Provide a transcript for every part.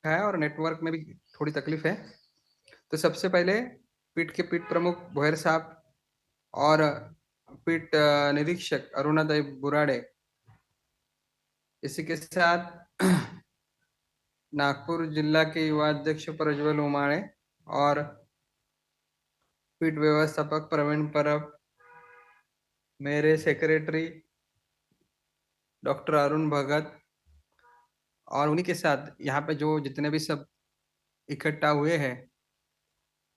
है और नेटवर्क में भी थोड़ी तकलीफ है। तो सबसे पहले पीठ के पीठ प्रमुख भोयर साहब और पीठ निरीक्षक अरुणादय बुराड़े, इसी के साथ नागपुर जिला के युवा अध्यक्ष प्रज्वल उमाड़े और पीठ व्यवस्थापक प्रवीण परब, मेरे सेक्रेटरी डॉक्टर अरुण भगत, और उन्हीं के साथ यहाँ पे जो जितने भी सब इकट्ठा हुए हैं,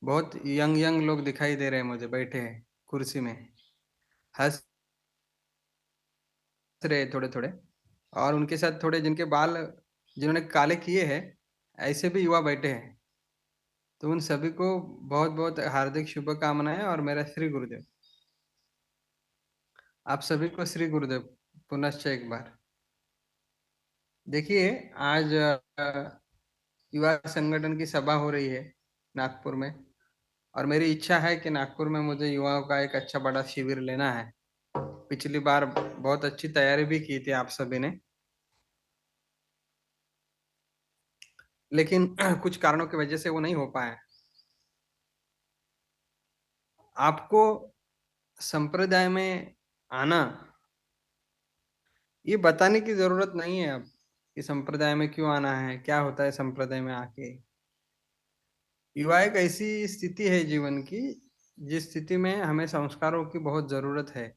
बहुत यंग यंग लोग दिखाई दे रहे हैं मुझे बैठे हैं कुर्सी में, हंस रहे थोड़े थोड़े। और उनके साथ थोड़े जिनके बाल जिन्होंने काले किए हैं, ऐसे भी युवा बैठे हैं। तो उन सभी को बहुत बहुत हार्दिक शुभकामनाएं और मेरा श्री गुरुदेव। आप सभी को श्री गुरुदेव पुनश्च एक बार। देखिए, आज युवा संगठन की सभा हो रही है नागपुर में, और मेरी इच्छा है कि नागपुर में मुझे युवाओं का एक अच्छा बड़ा शिविर लेना है। पिछली बार बहुत अच्छी तैयारी भी की थी आप सभी ने, लेकिन कुछ कारणों की वजह से वो नहीं हो पाया। आपको संप्रदाय में आना, ये बताने की जरूरत नहीं है अब कि संप्रदाय में क्यों आना है, क्या होता है संप्रदाय में आके। युवा एक ऐसी स्थिति है जीवन की, जिस स्थिति में हमें संस्कारों की बहुत जरूरत है।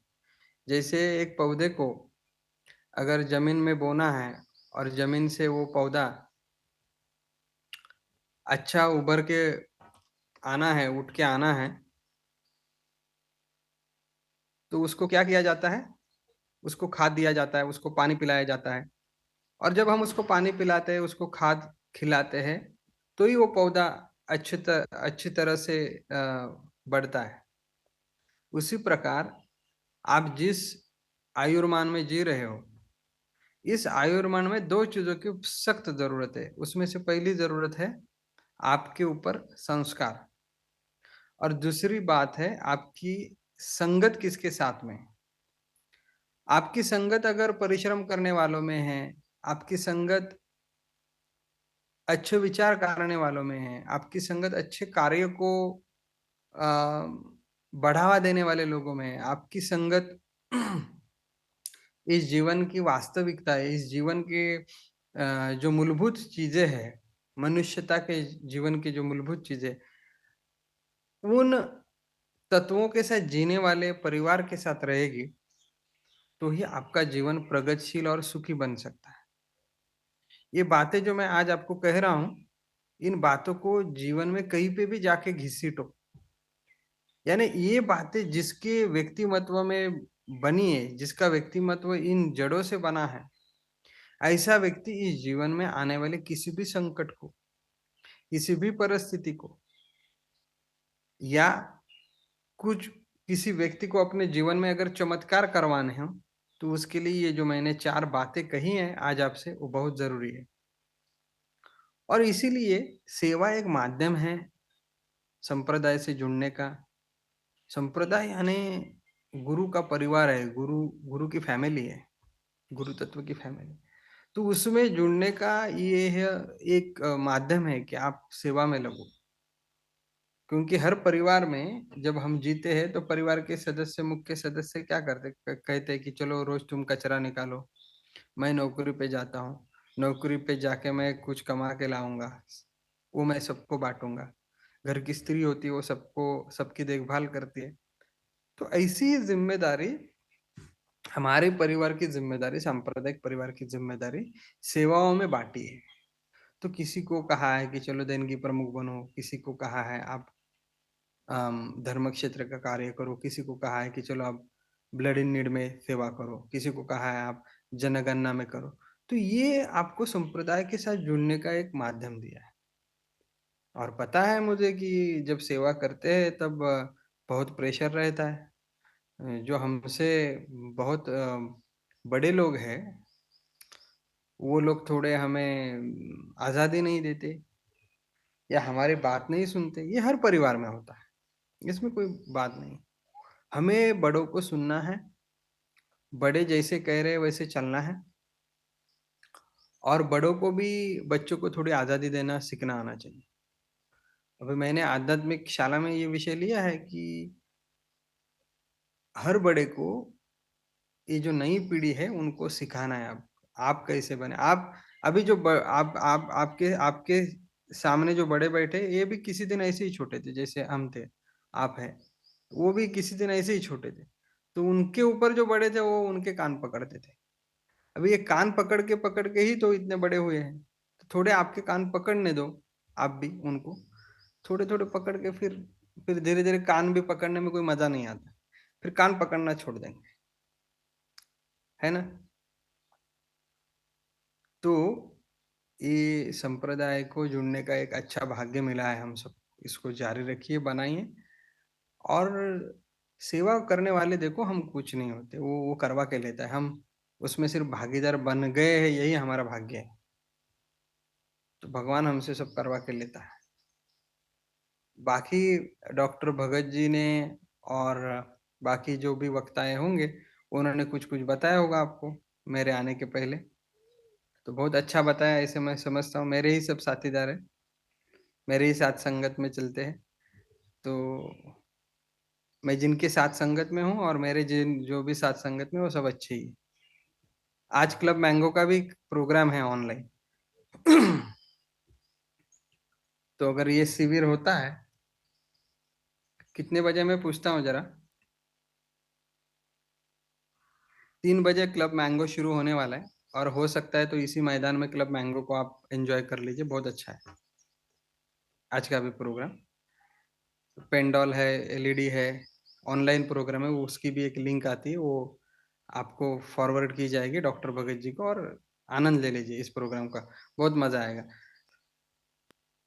जैसे एक पौधे को अगर जमीन में बोना है और जमीन से वो पौधा अच्छा उभर के आना है, उठ के आना है, तो उसको क्या किया जाता है? उसको खाद दिया जाता है, उसको पानी पिलाया जाता है। और जब हम उसको पानी पिलाते हैं, उसको खाद खिलाते हैं, तो ही वो पौधा अच्छी तरह से बढ़ता है। उसी प्रकार आप जिस आयुर्मान में जी रहे हो, इस आयुर्मान में दो चीजों की सख्त जरूरत है। उसमें से पहली जरूरत है आपके ऊपर संस्कार, और दूसरी बात है आपकी संगत किसके साथ में है। आपकी संगत अगर परिश्रम करने वालों में है, आपकी संगत अच्छे विचार करने वालों में है, आपकी संगत अच्छे कार्य को अ, बढ़ावा देने वाले लोगों में है, आपकी संगत इस जीवन की वास्तविकता है, इस जीवन के जो मूलभूत चीजें हैं, मनुष्यता के जीवन की जो मूलभूत चीजें, उन तत्वों के साथ जीने वाले परिवार के साथ रहेगी, तो ही आपका जीवन प्रगतिशील और सुखी बन सकता है। ये बातें जो मैं आज आपको कह रहा हूँ, इन बातों को जीवन में कहीं पे भी जाके घसीटो। यानी ये बातें जिसके व्यक्तिमत्व में बनी है, जिसका व्यक्तिमत्व इन जड़ों से बना है, ऐसा व्यक्ति इस जीवन में आने वाले किसी भी संकट को, किसी भी परिस्थिति को, या कुछ किसी व्यक्ति को अपने जीवन में अगर चमत्कार करवाने हो, तो उसके लिए ये जो मैंने चार बातें कही हैं आज आपसे, वो बहुत जरूरी है। और इसीलिए सेवा एक माध्यम है संप्रदाय से जुड़ने का। संप्रदाय यानी गुरु का परिवार है, गुरु गुरु की फैमिली है, गुरु तत्व की फैमिली। तो उसमें जुड़ने का ये है एक माध्यम है कि आप सेवा में लगो। क्योंकि हर परिवार में जब हम जीते हैं, तो परिवार के सदस्य, मुख्य सदस्य क्या करते, कहते हैं कि चलो रोज तुम कचरा निकालो, मैं नौकरी पे जाता हूँ, नौकरी पे जाके मैं कुछ कमा के लाऊंगा, वो मैं सबको बांटूंगा। घर की स्त्री होती है, वो सबको सबकी देखभाल करती है। तो ऐसी जिम्मेदारी, हमारे परिवार की जिम्मेदारी, सांप्रदायिक परिवार की जिम्मेदारी सेवाओं में बांटी है। तो किसी को कहा है कि चलो देनगी प्रमुख बनो, किसी को कहा है आप धर्म क्षेत्र का कार्य करो, किसी को कहा है कि चलो आप ब्लड इन नीड में सेवा करो, किसी को कहा है आप जनगणना में करो। तो ये आपको संप्रदाय के साथ जुड़ने का एक माध्यम दिया है। और पता है मुझे कि जब सेवा करते हैं तब बहुत प्रेशर रहता है। जो हमसे बहुत बड़े लोग हैं, वो लोग थोड़े हमें आज़ादी नहीं देते या हमारी बात नहीं सुनते। ये हर परिवार में होता है, इसमें कोई बात नहीं। हमें बड़ों को सुनना है, बड़े जैसे कह रहे हैं वैसे चलना है। और बड़ों को भी बच्चों को थोड़ी आज़ादी देना सीखना आना चाहिए। अभी मैंने आध्यात्मिक शाला में ये विषय लिया है कि हर बड़े को ये जो नई पीढ़ी है उनको सिखाना है अब। आप कैसे बने? आप अभी जो ब आप आपके आपके सामने जो बड़े बैठे ये भी किसी दिन ऐसे ही छोटे थे जैसे हम थे, आप हैं। वो भी किसी दिन ऐसे ही छोटे थे। तो उनके ऊपर जो बड़े थे वो उनके कान पकड़ते थे। अभी ये कान पकड़ के ही तो इतने बड़े हुए हैं। तो थोड़े आपके कान पकड़ने दो, आप भी उनको। थोड़े-थोड़े पकड़ के फिर धीरे-धीरे कान भी पकड़ने में कोई मज़ा नहीं आता। फिर कान पकड़ना छोड़ देंगे, है ना? तो ये संप्रदाय को जुड़ने का एक अच्छा भाग्य मिला है हम सबको। इसको जारी रखिए, बनाइए और सेवा करने वाले देखो हम कुछ नहीं होते, वो करवा के लेता है। हम उसमें सिर्फ़ भागीदार बन गए हैं, यही हमारा भाग्य है। तो भगवान हमसे सब करवा के लेता है। बाकी डॉक्टर भगत जी ने और बाकी जो भी वक्ताएँ होंगे, उन्होंने कुछ-कुछ बताया होगा आपको, मेरे आने के पहले। तो बहुत अच्छा बताया ऐसे मैं समझता हूँ, मेरे ही सब साथीदार हैं, मेरे ही साथ संगत में चलते हैं। तो मैं जिनके साथ संगत में हूँ और मेरे जो भी साथ संगत में वो सब अच्छे ही हैं। आज क्लब मैंगो का भी प्रोग्राम है ऑनलाइन। तो अगर ये शिविर होता है, कितने बजे मैं पूछता हूँ ज़रा? 3 बजे क्लब मैंगो शुरू होने वाला है और हो सकता है तो इसी मैदान में क्लब मैंगो को आप एन्जॉय कर लीजिए, बहुत अच्छा है, आज का भी प्रोग्राम। पेंडॉल है, एलईडी है, ऑनलाइन प्रोग्राम है, वो उसकी भी एक लिंक आती है, वो आपको फॉरवर्ड की जाएगी डॉक्टर भगत जी को और आनंद ले लीजिए इस प्रोग्राम का, बहुत मज़ा आएगा।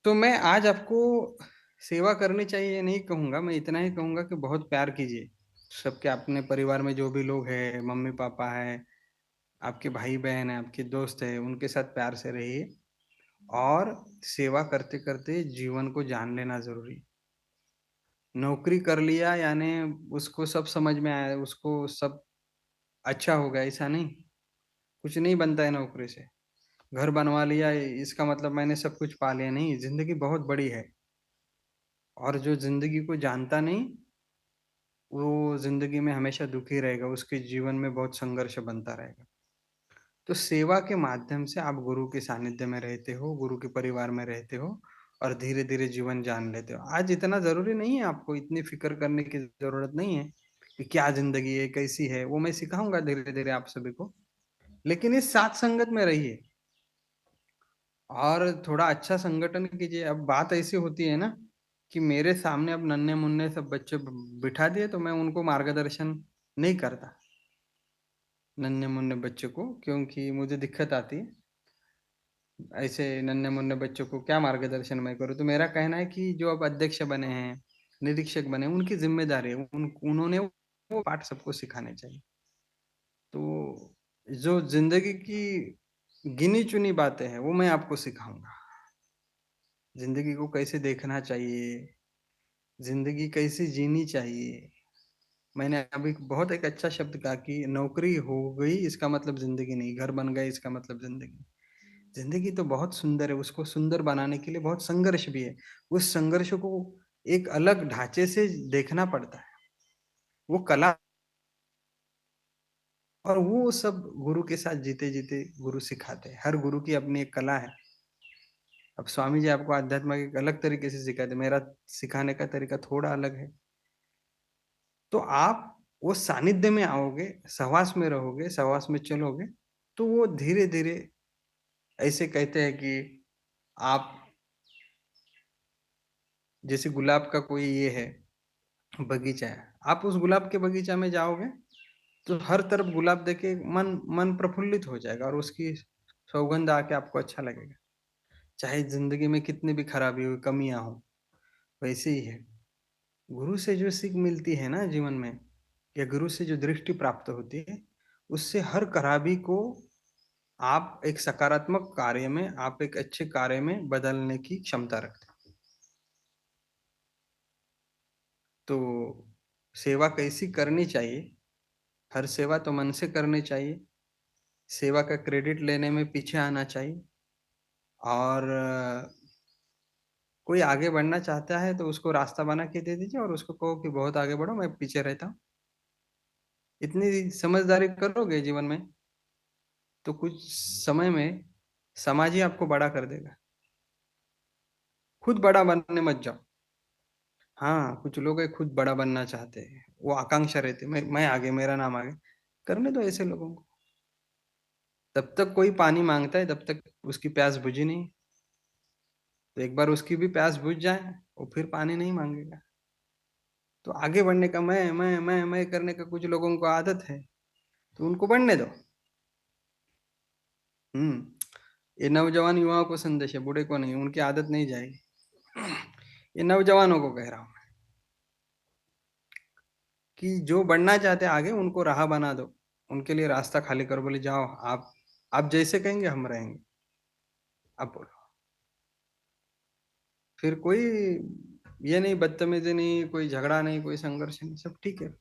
तो मैं आज आपको सेवा करनी चाहिए ये नहीं कहूँगा, मैं इतना ही कहूँगा कि बहुत प्यार कीजिए। सबके अपने परिवार में जो भी लोग हैं, मम्मी-पापा हैं, आपके भाई-बहन हैं, आपके दोस्त हैं, उनके साथ प्यार से रहिए और सेवा करते-करते जीवन को जान लेना ज़रूरी है। नौकरी कर लिया यानी उसको सब समझ में आया, उसको सब अच्छा हो गया, ऐसा नहीं। कुछ नहीं बनता है नौकरी से। घर बनवा लिया इसका मतलब मैंने सब कुछ पा लिया, नहीं, ज़िंदगी बहुत बड़ी है और जो ज़िंदगी को जानता नहीं, वो ज़िंदगी में हमेशा दुखी रहेगा, उसके जीवन में बहुत संघर्ष बनता रहेगा। तो सेवा के माध्यम से आप गुरु के सानिध्य में रहते हो, गुरु के परिवार में रहते हो और धीरे-धीरे जीवन जान लेते हो। आज इतना ज़रूरी नहीं है आपको इतनी फ़िक्र करने की ज़रूरत नहीं है, कि क्या ज़िंदगी है, कैसी है, वो मैं सिखाऊँगा धीरे-धीरे आप सभी को। लेकिन इस साथ संगत में रहिए और थोड़ा अच्छा संगठन कीजिए। अब बात ऐसी होती है ना, कि मेरे सामने अब नन्हे-मुन्ने सब बच्चे ब बिठा दिए तो मैं उनको मार्गदर्शन नहीं करता, नन्हे-मुन्ने बच्चों को क्योंकि मुझे दिक्कत आती है। ऐसे नन्हे-मुन्ने बच्चों को क्या मार्गदर्शन मैं करूँ? तो मेरा कहना है कि जो अब अध्यक्ष बने हैं, निरीक्षक बने हैं, उनकी ज़िम्मेदारी है। उन्होंने वो पाठ सबको सिखाने चाहिए। तो जो ज़िंदगी की गिनी-चुनी बातें हैं, वो मैं आपको सिखाऊँगा। ज़िंदगी को कैसे देखना चाहिए, ज़िंदगी कैसे जीनी चाहिए। मैंने अभी बहुत एक अच्छा शब्द कहा कि नौकरी हो गई इसका मतलब ज़िंदगी नहीं, घर बन गए इसका मतलब ज़िंदगी। ज़िंदगी तो बहुत सुंदर है, उसको सुंदर बनाने के लिए बहुत संघर्ष भी है। उस संघर्ष को एक अलग ढाँचे से देखना पड़ता है। वो कला और वो सब गुरु के साथ जीते-जीते गुरु सिखाते हैं। हर गुरु की अपनी एक कला है। अब स्वामी जी आपको अध्यात्म एक अलग तरीके से सिखाते हैं, मेरा सिखाने का तरीका थोड़ा अलग है। तो आप वो सानिध्य में आओगे, सहवास में रहोगे, सहवास में चलोगे, तो वो धीरे-धीरे ऐसे कहते हैं कि आप जैसे गुलाब का कोई ये है बगीचा है। आप उस गुलाब के बगीचा में जाओगे, तो हर तरफ गुलाब देख के मन मन प्रफुल्लित हो जाएगा और उसकी सुगंध आके आपको अच्छा लगेगा। चाहे ज़िंदगी में कितनी भी खराबी हो, कमियाँ हो, वैसे ही है। गुरु से जो सीख मिलती है ना जीवन में या गुरु से जो दृष्टि प्राप्त होती है, उससे हर खराबी को आप एक सकारात्मक कार्य में, आप एक अच्छे कार्य में बदलने की क्षमता रखते हैं। तो सेवा कैसी करनी चाहिए? हर सेवा तो मन से करनी चाहिए। सेवा का क्रेडिट लेने में पीछे आना चाहिए। और कोई आगे बढ़ना चाहता है तो उसको रास्ता बना के दे दीजिए और उसको कहो कि बहुत आगे बढ़ो, मैं पीछे रहता हूँ। इतनी समझदारी करोगे जीवन में, तो कुछ समय में समाज ही आपको बड़ा कर देगा। खुद बड़ा बनने मत जाओ। हाँ, कुछ लोग हैं खुद बड़ा बनना चाहते हैं, वो आकांक्षा रहती है, मैं आगे, मेरा नाम आगे। करने दो ऐसे लोगों को। तब तक कोई पानी मांगता है तब तक उसकी प्यास बुझी नहीं। तो एक बार उसकी भी प्यास बुझ जाए, वो फिर पानी नहीं मांगेगा। तो आगे बढ़ने का मैं करने का कुछ लोगों को आदत है, तो उनको बढ़ने दो। ये नौजवान युवाओं को संदेश है, बूढ़े को नहीं, उनकी आदत नहीं जाएगी। ये नौजवानों को कह रहा हूँ कि जो बढ़ना चाहते हैं आगे, उनको राह बना दो। उनके लिए रास्ता खाली करो, बोले जाओ आप जैसे कहेंगे हम रहेंगे। आप बोलो। फिर कोई ये नहीं, बदतमीजी नहीं, कोई झगड़ा नहीं, कोई संघर्ष नहीं, सब ठीक है।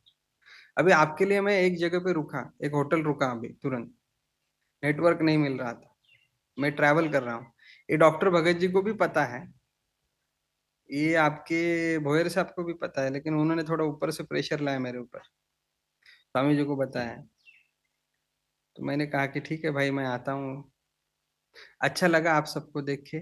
अभी आपके लिए मैं एक जगह पे रुका, एक होटल रुका अभी तुरंत। नेटवर्क नहीं मिल रहा था, मैं ट्रैवल कर रहा हूँ। ये डॉक्टर भगत जी को भी पता है, ये आपके भोयर साहब को भी पता है, लेकिन उन्होंने थोड़ा ऊपर से प्रेशर लाया मेरे ऊपर। स्वामी जी को बताया। तो मैंने कहा कि ठीक है भाई, मैं आता हूँ। अच्छा लगा आप सबको देख के।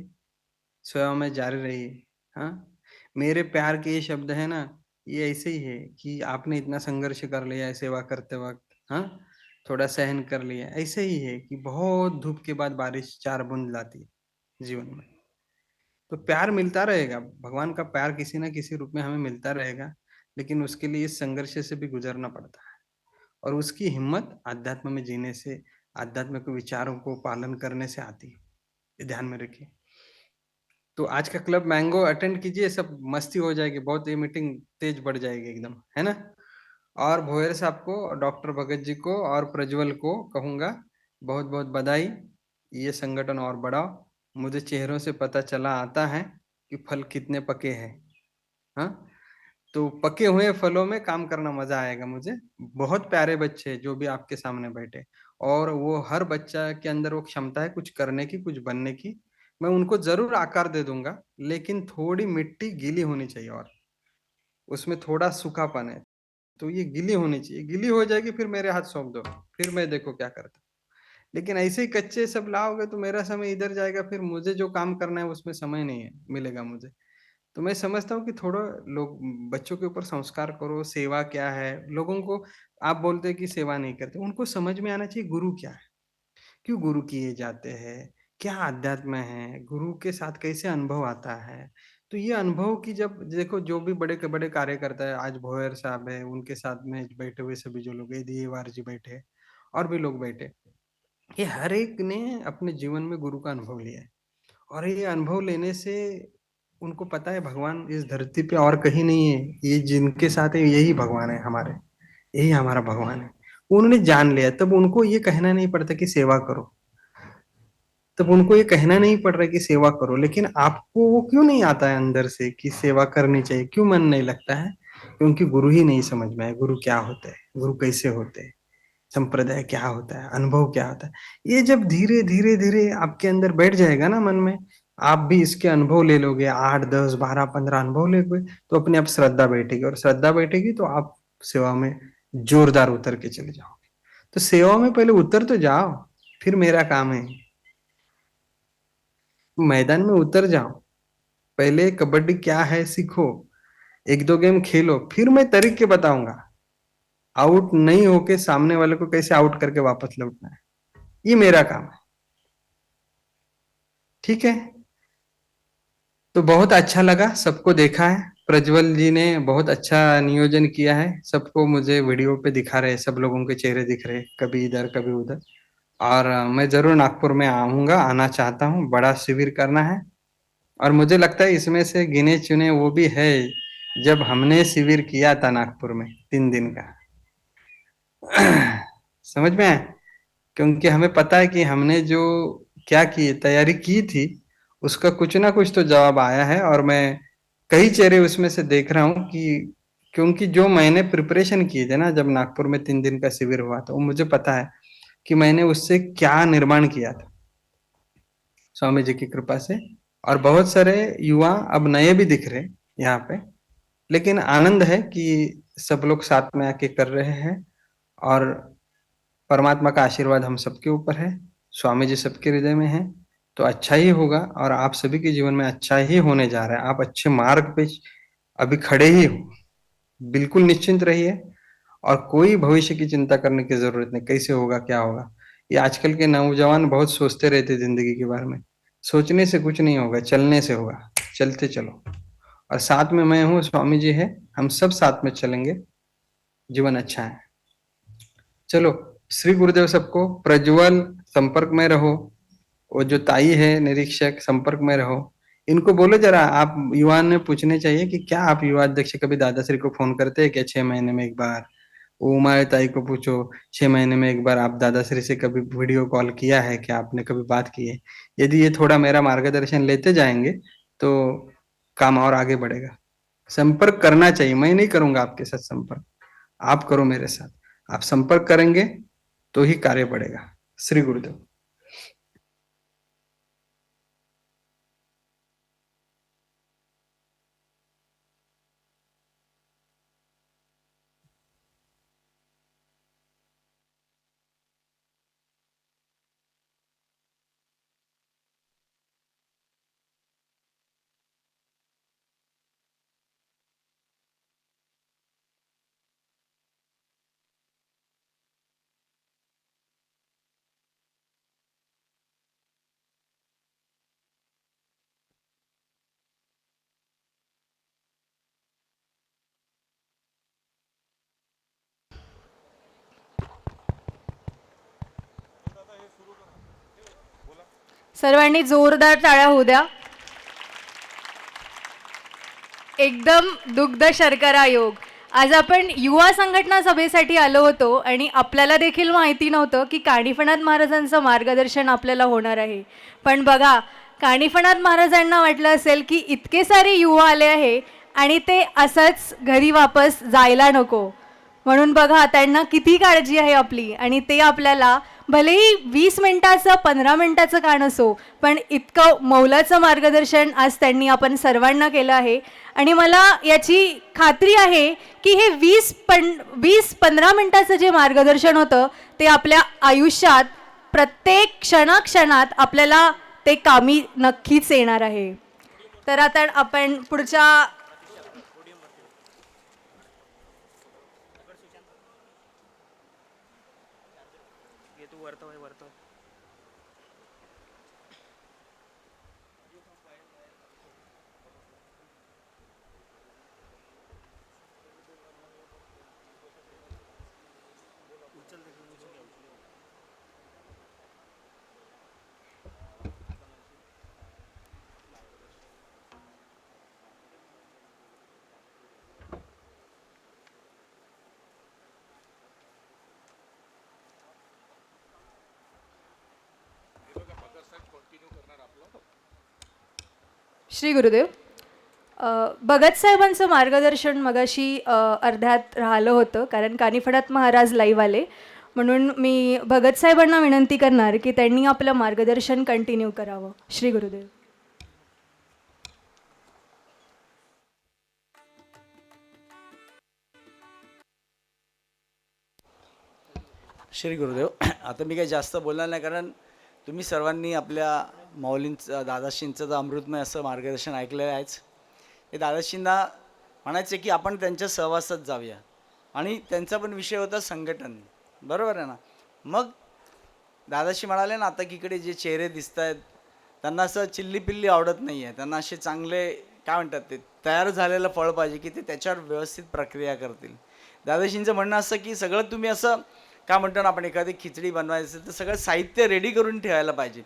सेवा में जारी रहिए। हाँ, मेरे प्यार के ये शब्द है ना, ये ऐसे ही है कि आपने इतना संघर्ष कर लिया है सेवा करते वक्त। हाँ, थोड़ा सहन कर लिया, ऐसे ही है कि बहुत धूप के बाद बारिश चार बूंद लाती है जीवन में। तो प्यार मिलता रहेगा, भगवान का प्यार किसी ना किसी रूप में हमें मिलता रहेगा। लेकिन उसके लिए इस संघर्ष से भी गुजरना पड़ता है। और उसकी हिम्मत अध्यात्म में जीने से, आध्यात्मिक विचारों को पालन करने से आती है। ये ध्यान में रखिए। तो आज का क्लब मैंगो अटेंड कीजिए, सब मस्ती हो जाएगी बहुत, ये मीटिंग तेज बढ़ जाएगी एकदम, है ना। और भोयर साहब को, डॉक्टर भगत जी को और प्रज्वल को कहूंगा बहुत बहुत बधाई। ये संगठन और बढ़ाओ। मुझे चेहरों से पता चला आता है कि फल कितने पके हैं। हाँ, तो पके हुए फलों में काम करना मजा आएगा मुझे। बहुत प्यारे बच्चे जो भी आपके सामने बैठे, और वो हर बच्चा के अंदर वो क्षमता है कुछ करने की, कुछ बनने की। मैं उनको जरूर आकार दे दूंगा, लेकिन थोड़ी मिट्टी गीली होनी चाहिए, और उसमें थोड़ा सूखापन है। तो ये गीली होनी चाहिए, गीली हो जाएगी फिर मेरे हाथ सौंप दो, फिर मैं देखो क्या करता हूँ। लेकिन ऐसे ही कच्चे सब लाओगे तो मेरा समय इधर जाएगा, फिर मुझे जो काम करना है उसमें समय नहीं है मिलेगा मुझे। तो मैं समझता हूँ कि थोड़ा लोग, बच्चों के ऊपर संस्कार करो, सेवा क्या है लोगों को। आप बोलते हैं कि सेवा नहीं करते, उनको समझ में आना चाहिए गुरु क्या है, क्यों गुरु किए जाते हैं, क्या अध्यात्म है, गुरु के साथ कैसे अनुभव आता है। तो ये अनुभव की, जब देखो जो भी बड़े के बड़े कार्य करता है, आज भोयर साहब है, उनके साथ में बैठे हुए सभी जो लोग, दिएवार जी बैठे, और भी लोग बैठे, ये हर एक ने अपने जीवन में गुरु का अनुभव लिया है। और ये अनुभव लेने से उनको पता है भगवान इस धरती पे और कहीं नहीं है, ये जिनके साथ है यही भगवान है हमारे, यही हमारा भगवान है। उन्होंने जान लिया, तब उनको ये कहना नहीं पड़ता कि सेवा करो। तब उनको ये कहना नहीं पड़ रहा है कि सेवा करो, लेकिन आपको वो क्यों नहीं आता है अंदर से कि सेवा करनी चाहिए, क्यों मन नहीं लगता है? क्योंकि गुरु ही नहीं समझ में है, गुरु क्या होता है, गुरु कैसे होते हैं, संप्रदाय क्या होता है, अनुभव क्या होता है। ये जब धीरे धीरे धीरे आपके अंदर बैठ जाएगा ना मन में, आप भी इसके अनुभव ले लोगे, 8 10 12 15 अनुभव लोगे, तो अपने आप श्रद्धा बैठेगी, और श्रद्धा बैठेगी तो आप सेवा में जोरदार उतर के चले जाओगे। तो सेवा में पहले उतर तो जाओ, फिर मेरा काम है। मैदान में उतर जाओ, पहले कबड्डी क्या है सीखो, 1 2 गेम खेलो, फिर मैं तरीके बताऊंगा आउट नहीं होके सामने वाले को कैसे आउट करके वापस लौटना है। ये मेरा काम है। ठीक है। तो बहुत अच्छा लगा, सबको देखा है, प्रज्वल जी ने बहुत अच्छा नियोजन किया है, सबको मुझे वीडियो पे दिखा रहे, सब लोगों के चेहरे दिख रहे, कभी इधर कभी उधर। और मैं जरूर नागपुर में आऊंगा, आना चाहता हूँ, बड़ा शिविर करना है। और मुझे लगता है इसमें से गिने चुने वो भी है जब हमने शिविर किया था नागपुर में 3 दिन का। समझ में आया? क्योंकि हमें पता है कि हमने जो क्या की तैयारी की थी, उसका कुछ ना कुछ तो जवाब आया है। और मैं कई चेहरे उसमें से देख रहा हूँ कि, क्योंकि जो मैंने प्रिपरेशन किए थे ना, जब नागपुर में 3 दिन का शिविर हुआ था, वो मुझे पता है कि मैंने उससे क्या निर्माण किया था, स्वामी जी की कृपा से। और बहुत सारे युवा अब नए भी दिख रहे यहाँ पे, लेकिन आनंद है कि सब लोग साथ में आके कर रहे हैं और परमात्मा का आशीर्वाद हम सबके ऊपर है, स्वामी जी सबके हृदय में हैं, तो अच्छा ही होगा और आप सभी के जीवन में अच्छा ही होने जा रहा है। आप अच्छे मार्ग पे अभी खड़े ही हो, बिल्कुल निश्चिंत रहिए और कोई भविष्य की चिंता करने की ज़रूरत नहीं, कैसे होगा, क्या होगा? ये आजकल के नौजवान बहुत सोचते रहते हैं ज़िंदगी के बारे में, सोचने से कुछ नहीं होगा, चलने से होगा, चलते चलो। और साथ में मैं हूँ, स्वामी जी हैं, हम सब साथ में चलेंगे, जीवन अच्छा है। चलो, श्री गुरुदेव सबको, प्रज्वल संपर्क में रहो, वो जो ताई है निरीक्षक संपर्क में रहो। इनको बोलो ज़रा, आप युवा ने पूछने चाहिए कि क्या आप युवा अध्यक्ष कभी दादाश्री को फ़ोन करते हैं क्या 6 महीने में 1 बार? उमा ताई को पूछो 6 महीने में 1 बार आप दादाश्री से कभी वीडियो कॉल किया है क्या? आपने कभी बात की है? यदि ये थोड़ा मेरा मार्गदर्शन लेते जाएँगे, तो काम और आगे बढ़ेगा। संपर्क करना चाहिए, मैं नहीं करूँगा आपके साथ संपर्क, आप करो मेरे साथ। आप संपर्क करेंगे, तो ही कार्य बढ़ेगा। श्री गुरुदेव। सर्वांनी जोरदार टाळ्या होऊ द्या. एकदम दुग्ध शर्करा योग. आज आपण युवा संघटना सभेसाठी आलो होतो आणि आपल्याला देखील माहिती नव्हतं की काणीफनाथ महाराजांचं मार्गदर्शन आपल्याला होणार आहे. पण बघा, काणीफनाथ महाराजांना वाटलं असेल की इतके सारे युवा आले आहे आणि ते असंच घरी वापस जायला नको, म्हणून बघा त्यांना किती काळजी आहे आपली. आणि ते आपल्याला भलेही 20 मिनिटाचं 15 मिनिटाचं का नसो, पण इतकं मौलाचं मार्गदर्शन आज त्यांनी आपण सर्वांना केलं आहे. आणि मला याची खात्री आहे की हे 20-15 मिनिटाचं जे मार्गदर्शन होतं ते आपल्या आयुष्यात प्रत्येक क्षणाक्षणात आपल्याला ते कामी नक्कीच येणार आहे. तर आता आपण पुढच्या श्री गुरुदेव. भगत साहेबांचं मार्गदर्शन मगाशी अर्ध्यात राहिलं होतं, कारण कानिफनाथ महाराज लाईव्ह आले, म्हणून मी भगत साहेबांना विनंती करणार की त्यांनी आपलं मार्गदर्शन कंटिन्यू करावं. श्री गुरुदेव. श्री गुरुदेव. आता मी काही जास्त बोलणार नाही, कारण तुम्ही सर्वांनी आपल्या माऊलींचं दादाश्रींचं तर अमृतमय असं मार्गदर्शन ऐकलेलं आहेच. हे दादाश्रींना म्हणायचं की आपण त्यांच्या सहवासात जाऊया, आणि त्यांचा पण विषय होता संघटन, बरोबर आहे ना. मग दादाश्री म्हणाले ना, आता इकडे जे चेहरे दिसत आहेत त्यांना असं चिल्लीपिल्ली आवडत नाही आहे, त्यांना असे चांगले काय म्हणतात ते तयार झालेलं फळ पाहिजे की ते त्याच्यावर व्यवस्थित प्रक्रिया करतील. दादाश्रींचं म्हणणं असं की सगळं तुम्ही असं काय म्हणतो ना, आपण एखादी खिचडी बनवायचं असेल तर सगळं साहित्य रेडी करून ठेवायला पाहिजे.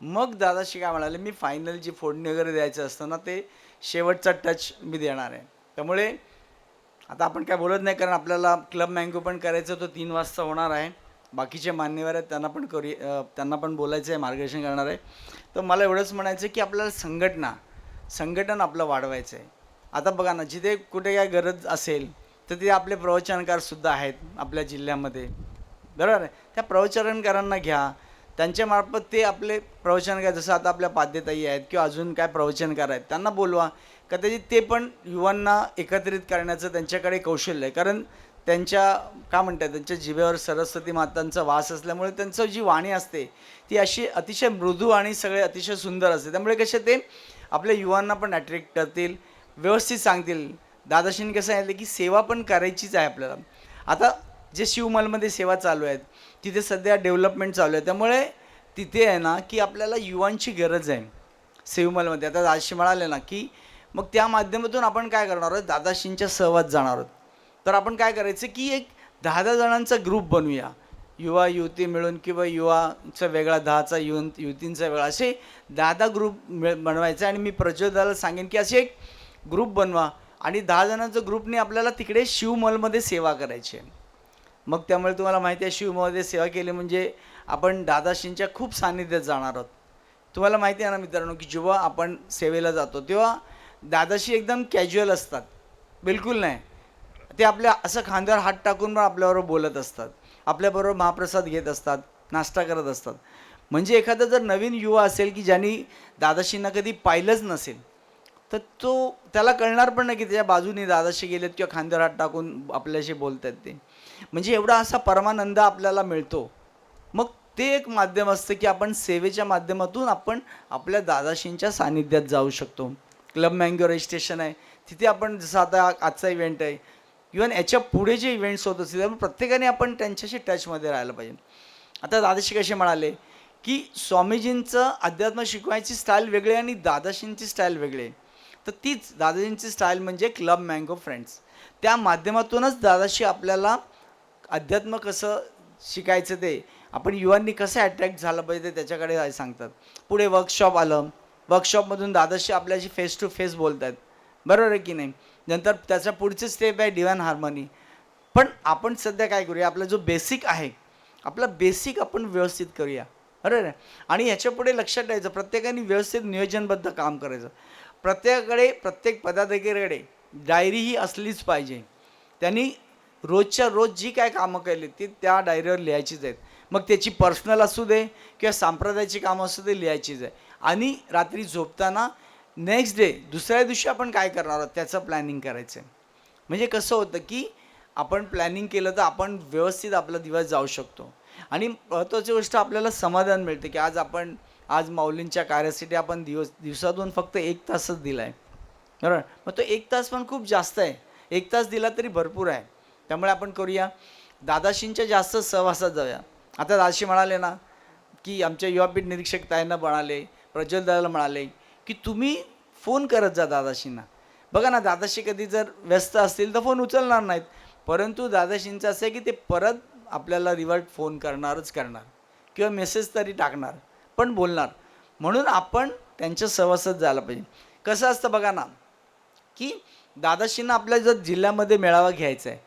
मग दादाश्री काय म्हणाले, मी फायनल जी फोडणी वगैरे द्यायचं असतं ना, ते शेवटचा टच मी देणार आहे. त्यामुळे आता आपण काय बोलत नाही, कारण आपल्याला क्लब मँगो पण करायचं तो 3 वाजता होणार आहे. बाकीचे मान्यवर आहेत त्यांना पण त्यांना पण बोलायचं आहे, मार्गदर्शन करणार आहे. तर मला एवढंच म्हणायचं की आपल्याला संघटन आपलं वाढवायचं आहे. आता बघा ना, जिथे कुठे काय गरज असेल तर तिथे आपले प्रवचनकारसुद्धा आहेत आपल्या जिल्ह्यामध्ये. बरोबर आहे. त्या प्रवचनकारांना घ्या, त्यांच्यामार्फत ते आपले प्रवचनकार, जसं आता आपल्या पाद्यताई आहेत किंवा अजून काय प्रवचनकार आहेत, त्यांना बोलवा. कदाचित ते पण युवांना एकत्रित करण्याचं त्यांच्याकडे कौशल्य आहे. कारण त्यांच्या काय म्हणतात, त्यांच्या जिभेवर सरस्वती मातांचा वास असल्यामुळे त्यांचं जी वाणी असते ती अशी अतिशय मृदू आणि सगळे अतिशय सुंदर असते. त्यामुळे कसे ते आपल्या युवांना पण अट्रॅक्ट करतील, व्यवस्थित सांगतील. दादाश्रींनी कसं सांगितलं की सेवा पण करायचीच आहे आपल्याला. आता जे शिवमलमध्ये सेवा चालू आहेत, तिथे सध्या डेव्हलपमेंट चालू आहे, त्यामुळे तिथे आहे ना की आपल्याला युवांची गरज आहे शिवमलमध्ये. आता दादाश्री म्हणाले ना की मग त्या माध्यमातून आपण काय करणार आहोत, दादाश्रींच्या सहवास जाणार आहोत. तर आपण काय करायचं की एक 10-10 जणांचा ग्रुप बनवूया, युवा युवती मिळून, किंवा युवाचा वेगळा 10चा युवतींचा वेगळा, असे 10-10 ग्रुप बनवायचे. आणि मी प्रज्वलदाला सांगेन की असे एक ग्रुप बनवा आणि 10 जणांच्या ग्रुपने आपल्याला तिकडे शिवमलमध्ये सेवा करायची आहे. मग त्यामुळे तुम्हाला माहिती आहे, शिवमलमध्ये सेवा केली म्हणजे आपण दादाश्रींच्या खूप सान्निध्यात जाणार आहोत. तुम्हाला माहिती आहे ना मित्रांनो की जेव्हा आपण सेवेला जातो तेव्हा दादाश्री एकदम कॅज्युअल असतात, बिलकुल नाही. ते आपल्या असं खांद्यावर हात टाकून पण आपल्याबरोबर बोलत असतात, आपल्याबरोबर महाप्रसाद घेत असतात, नाश्ता करत असतात. म्हणजे एखादा जर नवीन युवा असेल की ज्यांनी दादाश्रींना कधी पाहिलंच नसेल, तर त्याला कळणार पण नाही की त्याच्या बाजूने दादाश्री गेलेत किंवा खांद्यावर हात टाकून आपल्याशी बोलत आहेत ते. म्हणजे एवढा असा परमानंद आपल्याला मिळतो. मग ते एक माध्यम असतं की आपण सेवेच्या माध्यमातून आपण आपल्या दादाश्रींच्या सानिध्यात जाऊ शकतो. क्लब मँगो रजिस्ट्रेशन आहे, तिथे आपण जसं आता आजचा इव्हेंट आहे, इव्हन याच्या पुढे जे इव्हेंट्स होत असतील त्यामुळे प्रत्येकाने आपण त्यांच्याशी टचमध्ये राहायला पाहिजे. आता दादाश्री कसे म्हणाले की स्वामीजींचं अध्यात्म शिकवायची स्टाईल वेगळी आहे आणि दादाश्रींची स्टाईल वेगळी आहे. तर तीच दादाजींची स्टाईल म्हणजे क्लब मँगो फ्रेंड्स. त्या माध्यमातूनच दादाश्री आपल्याला अध्यात्म कसं शिकायचं ते, आपण युवांनी कसं अट्रॅक्ट झालं पाहिजे ते त्याच्याकडे सांगतात. पुढे वर्कशॉप आलं, वर्कशॉपमधून दादाश्री आपल्याशी फेस टू फेस बोलत आहेत, बरोबर आहे की नाही. नंतर त्याचा पुढचे स्टेप आहे डिव्हाइन हार्मनी. पण आपण सध्या काय करूया, आपला जो बेसिक आहे, आपला बेसिक आपण व्यवस्थित करूया, बरोबर आहे. आणि ह्याच्या पुढे लक्षात ठेवायचं, प्रत्येकाने व्यवस्थित नियोजनबद्ध काम करायचं. प्रत्येकाकडे, प्रत्येक पदाधिकाऱ्याकडे डायरी ही असलीच पाहिजे. त्यांनी रोजच्या रोज जी काय कामं केली ती त्या डायरीवर लिहायचीच आहेत. मग त्याची पर्सनल असू दे किंवा सांप्रदायाची कामं असू दे, लिहायचीच आहे. आणि रात्री झोपताना नेक्स्ट डे, दुसऱ्या दिवशी आपण काय करणार आहोत त्याचं प्लॅनिंग करायचं आहे. म्हणजे कसं होतं की आपण प्लॅनिंग केलं तर आपण व्यवस्थित आपला दिवस जाऊ शकतो. आणि महत्त्वाची गोष्ट, आपल्याला समाधान मिळते की आज माऊलींच्या कार्यासाठी आपण दिवसातून फक्त 1 तासच दिला आहे, बरोबर. मग तो 1 तास पण खूप जास्त आहे, 1 तास दिला तरी भरपूर आहे. त्यामुळे आपण करूया, दादाश्रींच्या जास्त सहवासात जाऊया. आता दादाश्री म्हणाले ना की आमच्या युवापीठ निरीक्षक ताईंना म्हणाले, प्रज्वलदाला म्हणाले की तुम्ही फोन करत जा दादाश्रींना. बघा ना, दादाश्री कधी जर व्यस्त असतील तर फोन उचलणार नाहीत, परंतु दादाश्रींचं असं आहे की ते परत आपल्याला रिवर्ट फोन करणारच करणार किंवा मेसेज तरी टाकणार, पण बोलणार. म्हणून आपण त्यांच्या सहवासात जायला पाहिजे. कसं असतं बघा ना की दादाश्रींना आपल्या जर जिल्ह्यामध्ये मेळावा घ्यायचा आहे,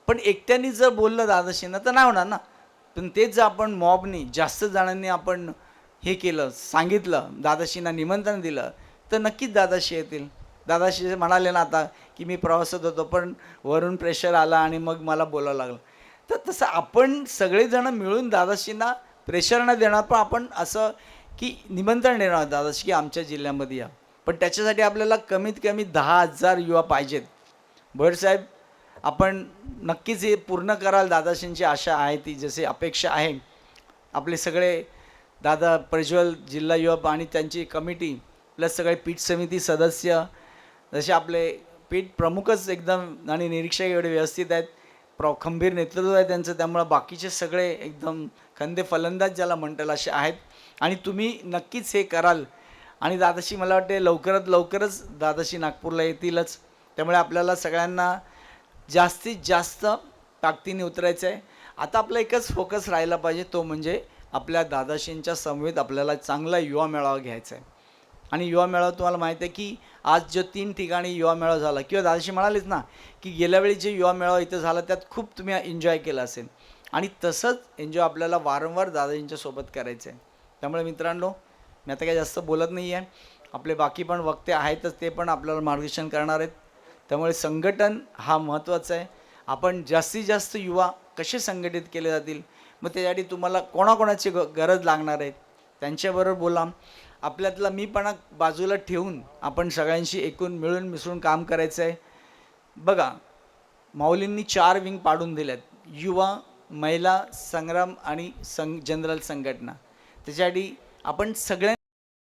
पण एकट्याने जर बोललं दादाश्रींना तर नाही होणार ना. पण तेच जर आपण मॉबनी, जास्त जणांनी आपण हे केलं, सांगितलं, दादाश्रींना निमंत्रण दिलं, तर नक्कीच दादाश्री येतील. दादाश्री म्हणाले ना आता की मी प्रवासात होतो पण वरून प्रेशर आला आणि मग मला बोलावं लागलं. तर तसं आपण सगळेजण मिळून दादाश्रींना प्रेशर न देणार, पण आपण असं की निमंत्रण देणार दादाश्री की आमच्या जिल्ह्यामध्ये या. पण त्याच्यासाठी आपल्याला कमीत कमी 10,000 युवा पाहिजेत. भोईरसाहेब, आपण नक्कीच हे पूर्ण कराल, दादाश्रींची आशा आहे ती, जसे अपेक्षा आहे. आपले सगळे दादा प्रज्वल, जिल्हा युवा आणि त्यांची कमिटी, प्लस सगळे पीठ समिती सदस्य, जसे आपले पीठ प्रमुखच एकदम आणि निरीक्षक एवढे व्यवस्थित आहेत, खंबीर नेतृत्व आहे त्यांचं, त्यामुळं बाकीचे सगळे एकदम खंदे फलंदाज ज्याला म्हणतील असे आहेत. आणि तुम्ही नक्कीच हे कराल. आणि दादाश्री मला वाटते लवकरात लवकरच दादाश्री नागपूरला येतीलच. त्यामुळे आपल्याला सगळ्यांना जास्तीत जास्त ताकदीने उतरायचं आहे. आता आपला एकच फोकस राहिला पाहिजे, तो म्हणजे आपल्या दादाश्रींच्या समवेत आपल्याला चांगला युवा मेळावा घ्यायचा आहे. आणि युवा मेळावा तुम्हाला माहिती आहे की आज जो 3 ठिकाणी युवा मेळावा झाला, किंवा दादाश्री म्हणालेच ना की गेल्यावेळी जे युवा मेळावा इथं झाला त्यात खूप तुम्ही एन्जॉय केला असेल, आणि तसंच एन्जॉय आपल्याला वारंवार दादाजींच्या सोबत करायचं आहे. त्यामुळे मित्रांनो, मी आता काही जास्त बोलत नाही आहे, आपले बाकी पण वक्ते आहेतच, ते पण आपल्याला मार्गदर्शन करणार आहेत. त्यामुळे संघटन हा महत्त्वाचा आहे. आपण जास्तीत जास्त युवा कसे संघटित केले जातील, मग त्यासाठी तुम्हाला कोणाकोणाची गरज लागणार आहे त्यांच्याबरोबर बोला. आपल्यातला मीपणा बाजूला ठेवून आपण सगळ्यांशी एकूण मिळून मिसळून काम करायचं आहे. बघा, माऊलींनी 4 विंग पाडून दिल्यात: युवा, महिला, संग्राम आणि जनरल संघटना. त्याच्यासाठी आपण सगळ्या